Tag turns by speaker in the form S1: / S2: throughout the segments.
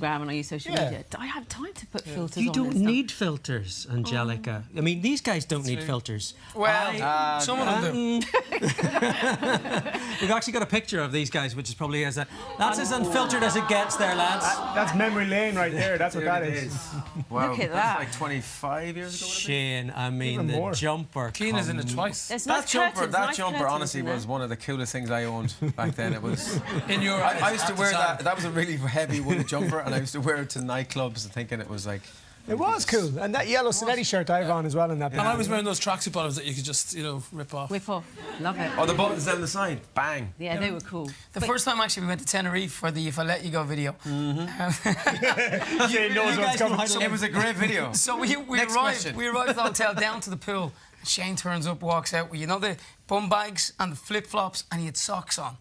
S1: Instagram and I use social media. I have time to put filters on.
S2: You don't need filters, Angelica. I mean, these guys don't need filters.
S3: Well, some of them do.
S2: We've actually got a picture of these guys, which is probably that's as unfiltered as it gets there, lads.
S4: That's memory lane right there. That's what that is.
S3: Wow,
S1: Look at
S3: that's
S1: that.
S3: like 25 years ago.
S2: Shane, I mean,
S4: Even
S2: the
S4: more.
S2: jumper.
S5: Keen is in it twice.
S1: There's
S3: That
S1: nice
S3: jumper,
S1: curtains,
S3: that
S1: nice
S3: jumper,
S1: curtains
S3: honestly,
S1: in there.
S3: was one of the coolest things I owned back then. It was.
S5: In your eyes.
S3: I used to
S5: at
S3: wear
S5: the time.
S3: that. That was a really heavy woolen jumper, and I used to wear it to nightclubs, thinking it was like.
S4: It was cool. And that yellow Sonetti shirt I have on as well in that.
S5: And I was wearing those tracksuit bottoms that you could just, rip off.
S1: Whip off. Love it.
S3: Oh, the buttons down the side. Bang.
S1: Yeah, they were cool.
S6: The first time actually we went to Tenerife for the If I Let You Go video.
S4: Shane knows what's coming.
S3: It was a great video.
S6: So we
S3: Next
S6: arrived
S3: question.
S6: at the hotel down to the pool. Shane turns up, walks out with, the bum bags and the flip-flops, and he had socks on.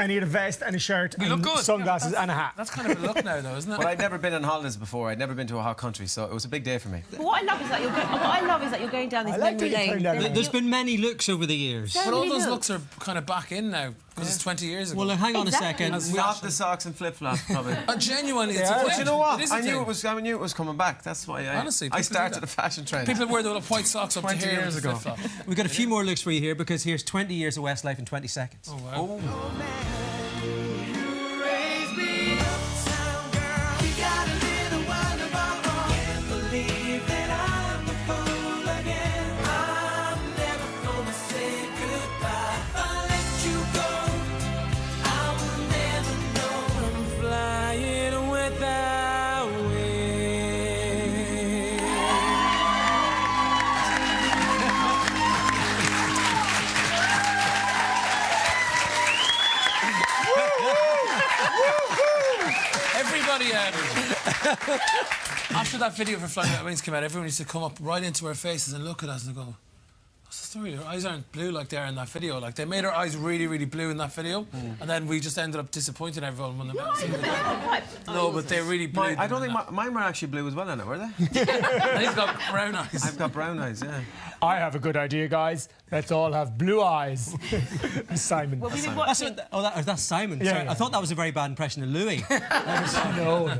S4: And he had a vest and a shirt
S6: We
S4: and
S6: look good.
S4: sunglasses and a hat.
S5: That's kind of a look now, though, isn't it?
S3: But I'd never been on holidays before. I'd never been to a hot country, so it was a big day for me.
S1: But what I love is that you're going down this
S4: I like
S1: memory
S4: that you turned
S1: lane.
S4: that
S2: There's been many looks over the years.
S1: So
S5: But all
S1: many
S5: those
S1: looks.
S5: looks are kind of back in now, because it's 20 years ago.
S2: Well, hang on
S1: Exactly.
S2: a second.
S3: Not the socks and flip-flops, probably.
S5: Genuinely, it's a
S4: But
S5: thing.
S3: But you know what?
S5: It is a
S3: I knew
S5: thing.
S3: it was coming back. That's why
S5: Honestly,
S3: I
S5: people do
S3: started
S5: that.
S3: a fashion trend.
S5: People wear the little white socks up to
S3: 20
S5: here
S3: years
S5: with
S3: ago.
S5: flip-flop.
S2: We've got a few more looks for you here, because here's 20 years of Westlife in 20 seconds.
S5: Oh, wow. Everybody, after that video for Flying Without Wings came out, everyone used to come up right into our faces and look at us and go, what's the story? Her eyes aren't blue like they are in that video. Like, they made her eyes really, really blue in that video, and then we just ended up disappointing everyone when they met us. No, but they're really blue.
S3: I don't think mine were actually blue as well, in it, were they?
S5: And he's got brown eyes.
S3: I've got brown eyes, yeah.
S4: I have a good idea, guys. Let's all have blue eyes. Simon.
S1: Well, we've been
S2: That's,
S1: watching,
S2: that's Simon.
S4: Yeah,
S2: Sorry,
S4: yeah.
S2: I thought that was a very bad impression of Louis.
S4: No.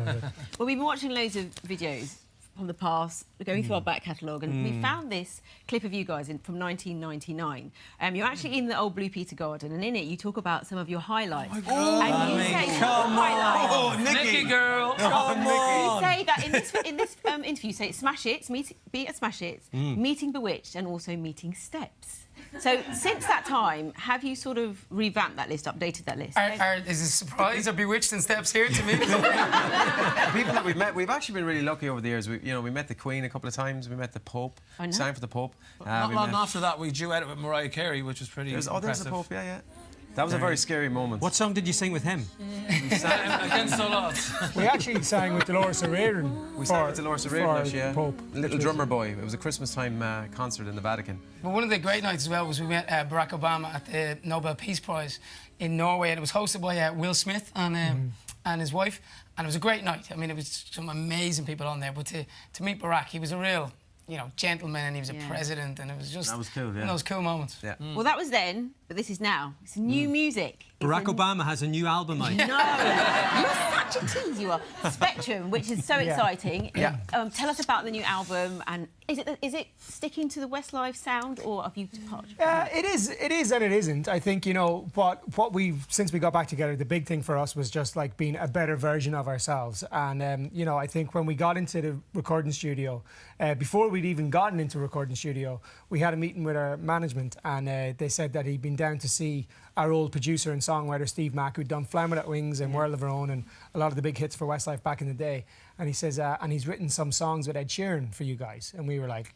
S1: we've been watching loads of videos from the past, we're going through our back catalogue, and we found this clip of you guys from 1999. You're actually in the old Blue Peter garden, and in it you talk about some of your highlights. And you say highlights.
S3: Oh,
S5: Nicky girl.
S1: You say that in this interview, you say Smash Hits, be at Smash Hits, meeting Bewitched, and also meeting Steps. So since that time, have you sort of revamped that list, updated that list?
S6: Is it a surprise? Are Bewitched and Steps here to me?
S3: The people that we've met, we've actually been really lucky over the years. We met the Queen a couple of times. We met the Pope.
S1: I know.
S3: Sang for the Pope.
S5: Not
S3: we
S5: long
S3: met-
S5: after that, we duetted with Mariah Carey, which was pretty
S3: There's
S5: impressive.
S3: the Pope, yeah. That was a very scary moment.
S2: What song did you sing with him?
S5: Against all odds.
S4: We actually sang with Dolores O'Riordan.
S3: We sang with Dolores O'Riordan, yeah.
S4: Pope.
S3: Little Drummer Boy. It was a Christmas time concert in the Vatican.
S6: But one of the great nights as well was we met Barack Obama at the Nobel Peace Prize in Norway, and it was hosted by Will Smith and his wife, and it was a great night. I mean, it was some amazing people on there, but to meet Barack, he was a real, gentleman, and he was a president, and it was just
S3: That was cool, yeah.
S6: one of those cool moments.
S3: Yeah.
S1: Well, that was then, but this is now. It's new music.
S2: Barack Obama has a new album out.
S1: No, you're such a tease, you are. Spectrum, which is so exciting.
S3: Yeah.
S1: Tell us about the new album, and is it sticking to the Westlife sound, or have you departed?
S4: It is and it isn't. I think, what we've, since we got back together, the big thing for us was just like being a better version of ourselves. And, I think when we got into the recording studio, before we'd even gotten into recording studio, we had a meeting with our management, and they said that he'd been down to see our old producer and songwriter Steve Mack, who'd done Flying Without Wings and World of Our Own and a lot of the big hits for Westlife back in the day. And he says, and he's written some songs with Ed Sheeran for you guys. And we were like,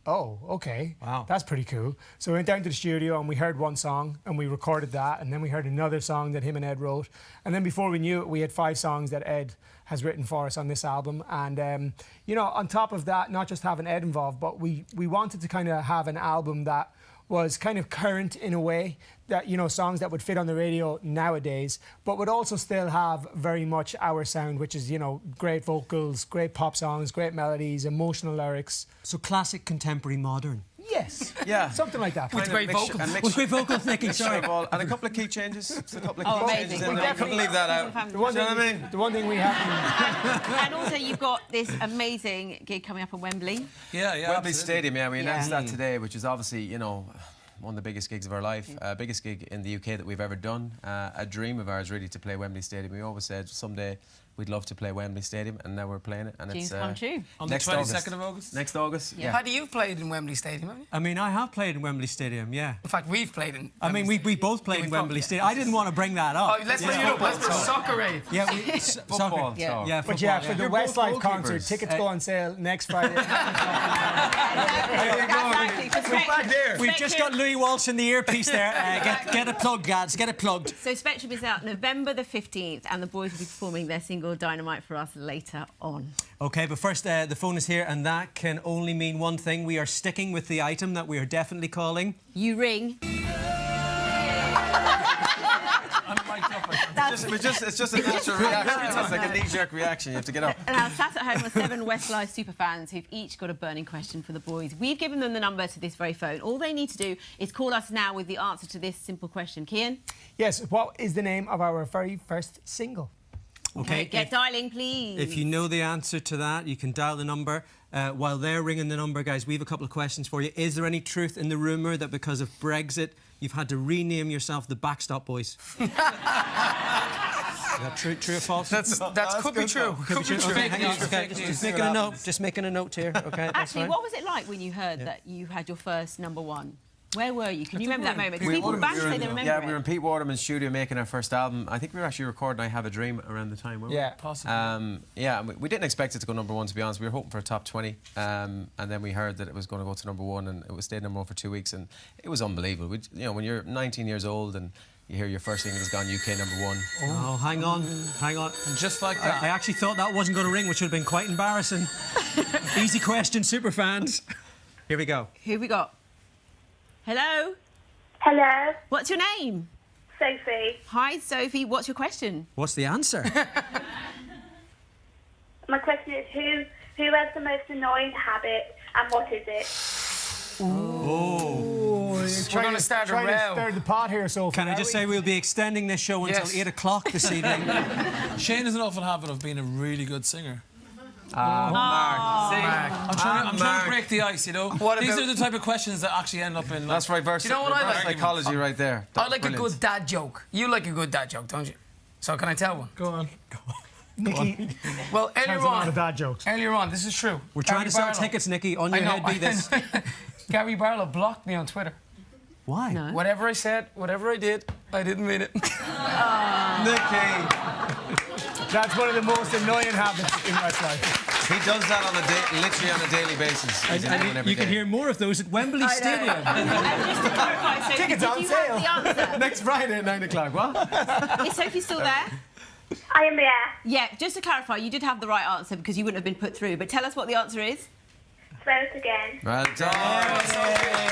S4: oh, okay.
S2: Wow.
S4: That's pretty cool. So we went down to the studio and we heard one song and we recorded that, and then we heard another song that him and Ed wrote. And then before we knew it, we had 5 songs that Ed has written for us on this album. And, on top of that, not just having Ed involved, but we wanted to kind of have an album that was kind of current in a way, that, songs that would fit on the radio nowadays, but would also still have very much our sound, which is, great vocals, great pop songs, great melodies, emotional lyrics.
S2: So classic, contemporary, modern.
S4: Yes.
S3: Yeah.
S4: Something like that.
S3: Kind of
S6: great
S3: mix-
S6: vocals.
S3: a mix-
S2: With great vocals, Nicky,
S3: mixture
S2: sorry.
S3: of all- and a couple of key changes. Just a couple of
S1: Oh,
S3: key
S1: amazing.
S3: changes in
S1: We
S3: there. Couldn't leave that out.
S4: The one
S3: Do you know
S4: thing,
S3: what I mean?
S4: the one thing we have.
S1: And also, you've got this amazing gig coming up in Wembley.
S5: Yeah,
S3: Wembley
S5: absolutely.
S3: Stadium, yeah, we announced
S1: Yeah.
S3: that today, which is obviously, you know, one of the biggest gigs of our life, biggest gig in the UK that we've ever done. A dream of ours, really, to play Wembley Stadium. We always said someday we'd love to play Wembley Stadium, and now we're playing it. And
S1: Dreams
S3: it's
S1: come true.
S5: On the
S3: next
S5: 22nd of August?
S3: Next August, yeah.
S6: Paddy, you've played in Wembley Stadium, haven't you?
S2: I mean, I have played in Wembley Stadium, yeah.
S6: In fact, we've played in.
S2: I mean, we both played in
S6: we've
S2: Wembley
S6: both,
S2: Stadium. I didn't want to bring that up.
S6: Oh, let's bring it up. Let's bring soccer rave.
S2: Yeah,
S3: Football
S2: soccer.
S1: Yeah.
S3: talk.
S2: Yeah,
S4: But yeah,
S2: football,
S4: for the
S3: You're both
S4: Westlife concert,
S3: goalkeepers.
S4: tickets go on sale next Friday.
S1: Exactly.
S2: We've just got Louis Walsh in the earpiece there. Get it plugged, lads. Get it plugged.
S1: So Spectrum is out November the 15th, and the boys will be performing their single Dynamite for us later on.
S2: Okay, but first, the phone is here, and that can only mean one thing. We are sticking with the item that we are definitely calling.
S1: You ring.
S3: It's just a natural reaction. It's like a knee-jerk reaction. You have to get up.
S1: Now, sat at home are 7 Westlife superfans who've each got a burning question for the boys. We've given them the number to this very phone. All they need to do is call us now with the answer to this simple question. Kian?
S4: Yes, what is the name of our very first single?
S2: Okay,
S1: Get dialing, please.
S2: if you know the answer to that, you can dial the number. While they're ringing the number, guys, we have a couple of questions for you. Is there any truth in the rumour that because of Brexit, you've had to rename yourself the Backstop Boys? Is that true or false?
S6: That could be true. Could be true.
S2: Okay, hang on. Okay, just making a note. Just making a note here. Okay, that's
S1: Actually,
S2: fine.
S1: what was it like when you heard that you had your first '1? Where were you? Can you remember that moment? Because people back say they remember
S3: Yeah, we were in
S1: it.
S3: Pete Waterman's studio making our first album. I think we were actually recording I Have a Dream around the time, weren't we?
S4: Yeah.
S5: Possibly.
S3: Yeah, and we didn't expect it to go #1, to be honest. We were hoping for a top 20, and then we heard that it was going to go to #1, and it was stayed #1 for 2 weeks, and it was unbelievable. You know, when you're 19 years old and you hear your first single has gone UK #1.
S2: Oh, hang on.
S5: And just like that.
S2: I actually thought that wasn't going to ring, which would have been quite embarrassing. Easy question, super fans. Here we go.
S1: Who have we got? Hello?
S7: Hello,
S1: What's your name?
S7: Sophie.
S1: Hi, Sophie. What's your question?
S2: What's the answer?
S7: My question is who has the most annoying habit and what is it?
S6: We're going to start a
S4: Trying to
S6: row.
S4: stir the pot here, Sophie.
S2: Can I just say we'll be extending this show until
S6: Yes.
S2: 8 o'clock this evening?
S5: Shane has an awful habit of being a really good singer.
S3: Mark.
S5: I'm trying
S3: Mark.
S5: to break the ice, you know?
S6: What
S5: These
S6: about-
S5: are the type of questions that actually end up in... Like,
S3: That's reverse,
S6: Do you know what I
S3: reverse
S6: like?
S3: psychology right there.
S6: I
S3: That's
S6: like
S3: brilliant.
S6: a good dad joke. You like a good dad joke, don't you? So can I tell one?
S5: Go on.
S4: Nicky,
S6: Well, earlier
S4: has a lot of
S6: on,
S4: dad jokes.
S6: this is true.
S2: We're trying to sell
S6: Barlow-
S2: tickets, Nicky. On your
S6: I know,
S2: head be this.
S6: Gary Barlow blocked me on Twitter.
S2: Why?
S1: No.
S6: Whatever I said, whatever I did, I didn't mean it.
S3: Nicky.
S4: That's one of the most annoying habits in Westlife.
S3: He does that literally on a daily basis. He's
S2: And
S3: annoying every
S2: you can
S3: day.
S2: hear more of those at Wembley Stadium.
S1: Just to clarify, Sophie,
S4: Tickets
S1: did
S4: on
S1: you
S4: sale.
S1: have the answer?
S3: Next Friday at 9 o'clock, what?
S1: Is Sophie still there?
S7: I am there.
S1: Yeah, just to clarify, you did have the right answer because you wouldn't have been put through. But tell us what the answer is.
S7: Throw it again.
S3: Well done.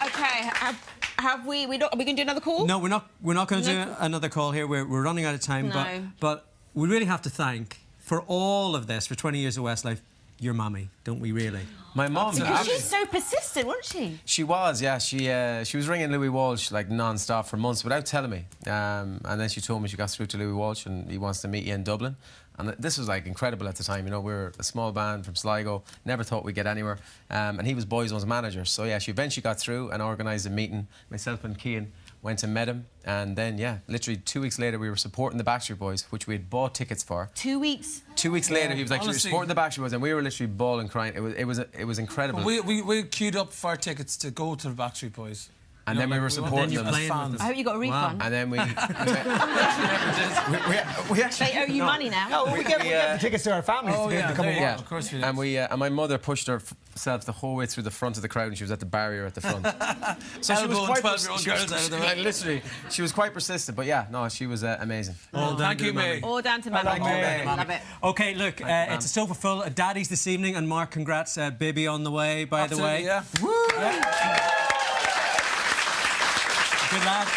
S1: Okay, have we? Are we going to do another call?
S2: No, we're not going to
S1: No.
S2: do another call here. We're running out of time.
S1: No.
S2: But we really have to thank, for all of this, for 20 years of Westlife, your mummy, don't we really?
S3: My mum.
S1: Because she's so persistent, wasn't she?
S3: She was, yeah. She was ringing Louis Walsh like non-stop for months without telling me. And then she told me she got through to Louis Walsh and he wants to meet you in Dublin. And this was like incredible at the time. You know, we were a small band from Sligo. Never thought we'd get anywhere. And he was Boys One's manager. So yeah, she eventually got through and organised a meeting. Myself and Cian went and met him. And then yeah, literally 2 weeks later, we were supporting the Backstreet Boys, which we had bought tickets for.
S1: 2 weeks.
S3: 2 weeks later, he was like, "You're
S5: Honestly-
S3: supporting the Backstreet Boys," and we were literally bawling, crying. It was incredible.
S5: We queued up for our tickets to go to the Backstreet Boys.
S3: And then we were supporting
S2: you're
S3: them.
S2: playing with
S5: fans.
S1: I hope you got a refund.
S3: And then we actually
S1: They owe you money now.
S4: No, we get the tickets to our families
S5: Oh,
S4: to be able
S5: yeah,
S4: to come
S5: there you
S4: and
S5: go.
S4: watch.
S5: Of course we did.
S3: and my mother pushed herself the whole way through the front of the crowd, and she was at the barrier at the front. So she was
S5: Elbowing
S3: quite
S5: 12-year-old girls out of the way.
S3: like, literally, she was quite persistent. But yeah, no, she was amazing.
S5: Thank you, May.
S1: All down to Mummy.
S3: Thank you, May.
S1: Love it.
S2: Okay, look, it's a sofa full of daddies this evening, and Mark, congrats, baby on the way, by the way.
S5: Absolutely, yeah.
S2: Good lad.